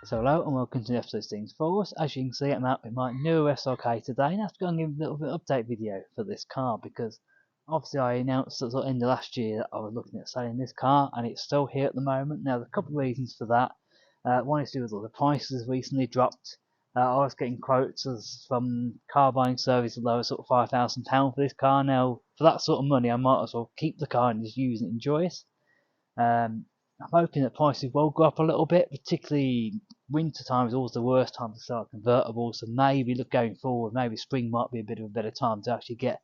So hello and welcome to the episode things forward. As you can see, I'm out with my new SLK today, and I have to go and give a little bit of update video for this car because obviously I announced at the end of last year that I was looking at selling this car, and it's still here at the moment. Now there's a couple of reasons for that. One is to do with all the prices recently dropped. I was getting quotes from car buying service as low as sort of £5,000 for this car. Now for that sort of money, I might as well keep the car and just use it and enjoy it. I'm hoping that prices will go up a little bit, particularly winter time is always the worst time to sell convertibles. So maybe look going forward, maybe spring might be a bit of a better time to actually get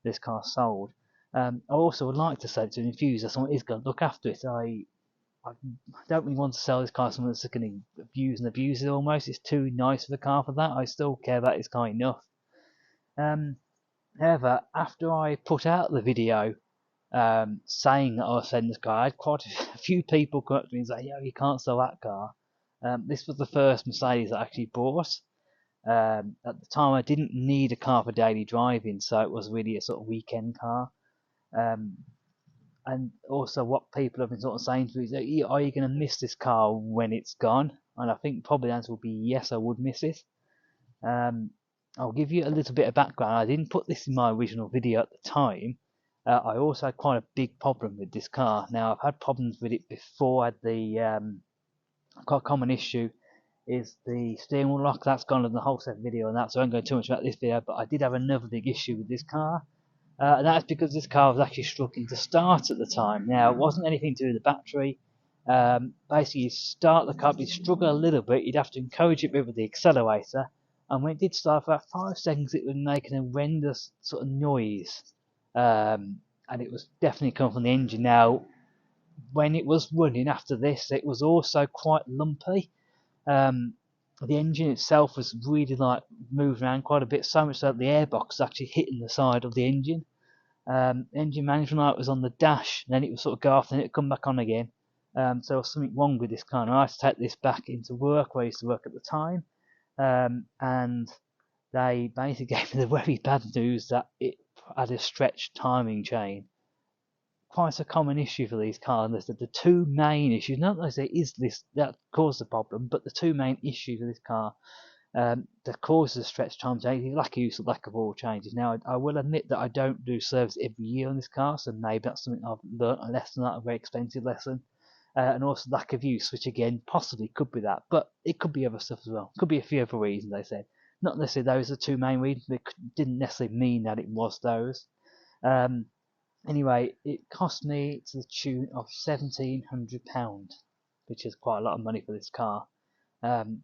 this car sold. I also would like to sell it to an enthusiast, someone is going to look after it. I don't really want to sell this car to someone that's going to abuse it almost. It's too nice of a car for that. I still care about this car enough. However, after I put out the video saying that I was selling this car, I had quite a few people come up to me and say, "Yo, you can't sell that car." This was the first Mercedes I actually bought. At the time, I didn't need a car for daily driving, so it was really a sort of weekend car. And also, what people have been sort of saying to me is, "Are you going to miss this car when it's gone?" And I think probably the answer would be yes, I would miss it. I'll give you a little bit of background. I didn't put this in my original video at the time. I also had quite a big problem with this car. Now, I've had problems with it before. I had the quite a common issue is the steering wheel lock. That's gone in the whole set video and that, so I won't go too much about this video, but I did have another big issue with this car. And that's because this car was actually struggling to start at the time. Now, it wasn't anything to do with the battery. Basically, you start the car, but you struggle a little bit. You'd have to encourage it with the accelerator. And when it did start for about 5 seconds, it was making a horrendous sort of noise. And it was definitely coming from the engine. Now, when it was running after this, it was also quite lumpy. The engine itself was really like moved around quite a bit, so much so that the airbox was actually hitting the side of the engine. Engine management light was on the dash, and then it would sort of go off, and it would come back on again. So there was something wrong with this car, and I had to take this back into work where I used to work at the time. And they basically gave me the very bad news that it had a stretched timing chain. Quite a common issue for these cars. The two main issues, not necessarily is this that caused the problem, but the two main issues of this car that causes the stretched time chain is lack of use of lack of oil changes. Now, I will admit that I don't do service every year on this car, so maybe that's something I've learnt a lesson, a very expensive lesson. And also lack of use, which again possibly could be that, but it could be other stuff as well. Could be a few other reasons, they said. Not necessarily those are the two main reasons, but it didn't necessarily mean that it was those. Anyway, it cost me to the tune of £1,700, which is quite a lot of money for this car.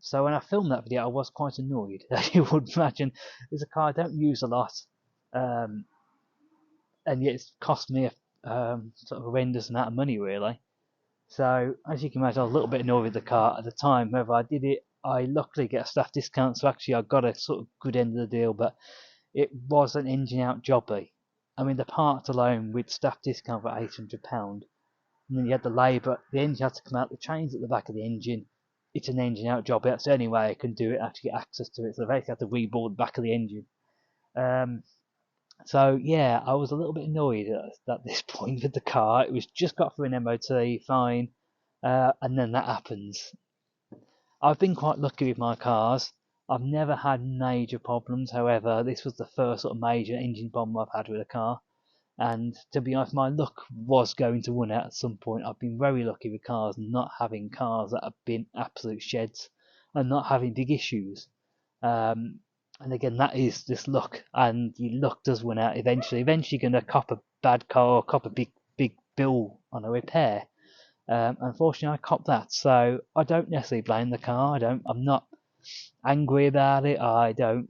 So when I filmed that video, I was quite annoyed. As you would imagine, it's a car I don't use a lot, and yet it's cost me a sort of horrendous amount of money, really. So, as you can imagine, I was a little bit annoyed with the car at the time. However, I did it. I luckily get a staff discount, so actually I got a sort of good end of the deal, but it was an engine out jobby. I mean, the parts alone with staff discount for £800, and then you had the labour. The engine had to come out, the chains at the back of the engine. It's an engine out job. That's the only way I can do it, actually get access to it. So I basically had to reboard the back of the engine. So yeah, I was a little bit annoyed at this point with the car. It was just got through an MOT, fine, and then that happens. I've been quite lucky with my cars. I've never had major problems. However, this was the first sort of major engine problem I've had with a car. And to be honest, my luck was going to run out at some point. I've been very lucky with cars, not having cars that have been absolute sheds and not having big issues. And again, that is just luck, and your luck does run out eventually. Eventually, you're going to cop a bad car or cop a big bill on a repair. Unfortunately, I copped that, so I don't necessarily blame the car. I'm not angry about it. I don't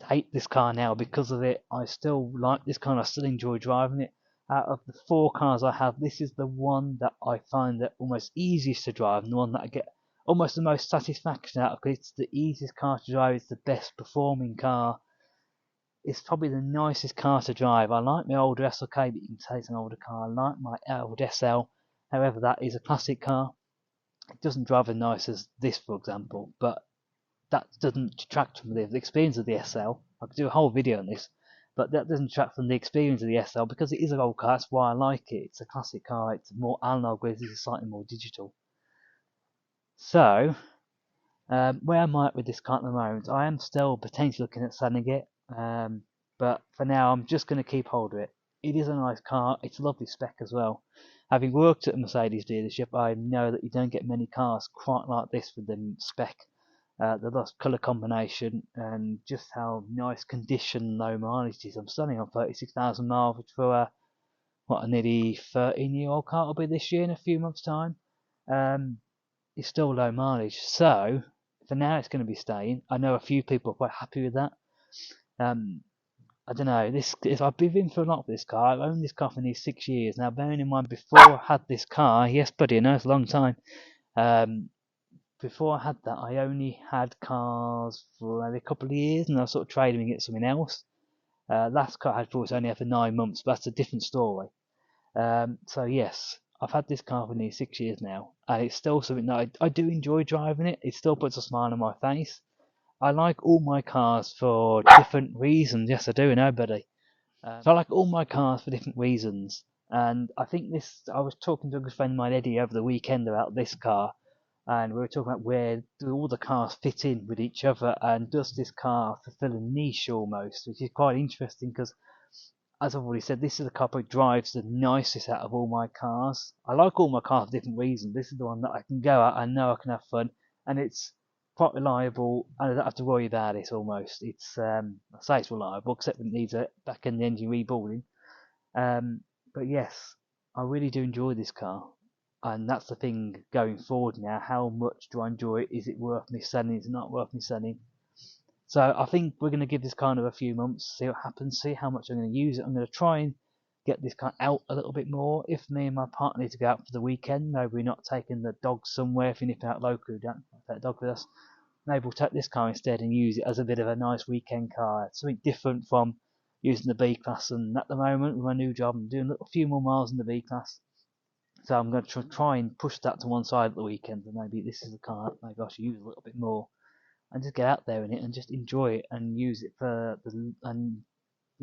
hate this car now because of it. I still like this car. I still enjoy driving it. Out of the 4 cars I have, this is the one that I find that almost easiest to drive, and the one that I get almost the most satisfaction out of, because it's the easiest car to drive. It's the best performing car. It's probably the nicest car to drive. I like my older SLK, but you can say it's an older car. I like my old SL. However, that is a classic car. It doesn't drive as nice as this, for example, but that doesn't detract from the experience of the SL. I could do a whole video on this, but that doesn't detract from the experience of the SL because it is an old car. That's why I like it. It's a classic car. It's more analog, whereas this is slightly more digital. So, Where am I at with this car at the moment? I am still potentially looking at selling it, but for now I'm just going to keep hold of it. It is a nice car. It's a lovely spec as well. Having worked at a Mercedes dealership, I know that you don't get many cars quite like this with the spec, the colour combination, and just how nice condition, low mileage it is. I'm selling on 36,000 miles, which for a nearly 13-year-old car will be this year in a few months' time. It's still low mileage, so for now it's going to be staying. I know a few people are quite happy with that. I don't know. I've been in for a lot for this car. I've owned this car for nearly 6 years now. Bearing in mind, before I had this car, yes, buddy, I know it's a long time. Before I had that, I only had cars for maybe a couple of years, and I was sort of trading and get something else. Last car I had for was only for 9 months, but that's a different story. So yes, I've had this car for nearly 6 years now, and it's still something that I do enjoy driving it. It still puts a smile on my face. I like all my cars for different reasons. Yes, I do, nobody. So I like all my cars for different reasons. And I think I was talking to a good friend of mine, Eddie, over the weekend about this car. And we were talking about where do all the cars fit in with each other, and does this car fulfill a niche almost, which is quite interesting because, as I've already said, this is the car that drives the nicest out of all my cars. I like all my cars for different reasons. This is the one that I can go out, I know I can have fun, and it's quite reliable, and I don't have to worry about it almost. I say it's reliable, except it needs a back end engine rebuilding. But yes, I really do enjoy this car, and that's the thing going forward now. How much do I enjoy it? Is it worth me selling? Is it not worth me selling? So I think we're going to give this car a few months, see what happens, see how much I'm going to use it. I'm going to try and get this car out a little bit more. If me and my partner need to go out for the weekend, maybe we're not taking the dog somewhere. If we nip out locally, don't take the dog with us. Maybe we'll take this car instead and use it as a bit of a nice weekend car. It's something different from using the B class. And at the moment, with my new job, I'm doing a few more miles in the B class. So I'm going to try and push that to one side at the weekend. And maybe this is a car maybe I should use a little bit more, and just get out there in it and just enjoy it and use it and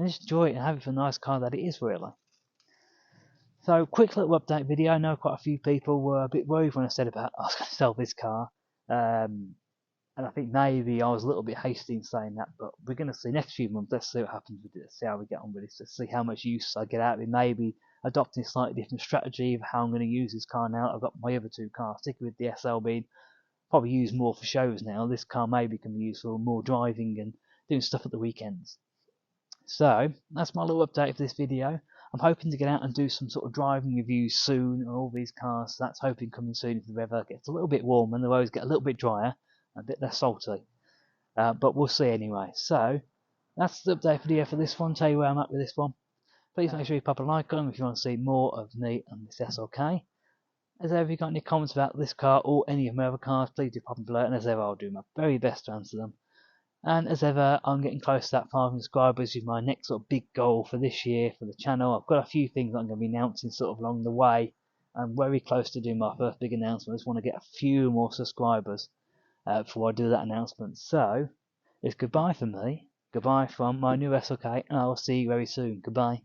just enjoy it and have it for a nice car that it is really. So quick little update video. I know quite a few people were a bit worried when I said about I was going to sell this car, and I think maybe I was a little bit hasty in saying that, but we're going to see next few months. Let's see what happens with it. See how we get on with it. Let's see how much use I get out of it. Maybe adopting a slightly different strategy of how I'm going to use this car now. I've got my other two cars, sticking with the SLB. Probably used more for shows now. This car maybe can be used for more driving and doing stuff at the weekends. So that's my little update for this video. I'm hoping to get out and do some sort of driving reviews soon on all these cars. So that's hoping coming soon if the weather gets a little bit warmer and the roads get a little bit drier, a bit less salty. But we'll see anyway. So that's the update video for this one. Tell you where I'm at with this one. Please make sure you pop a like on if you want to see more of me and this SLK. As ever, if you've got any comments about this car or any of my other cars, please do pop them below, and as ever, I'll do my very best to answer them. And as ever, I'm getting close to that 500 subscribers with my next sort of big goal for this year for the channel. I've got a few things I'm going to be announcing sort of along the way. I'm very close to doing my first big announcement. I just want to get a few more subscribers before I do that announcement. So, it's goodbye from me, goodbye from my new SLK, and I'll see you very soon. Goodbye.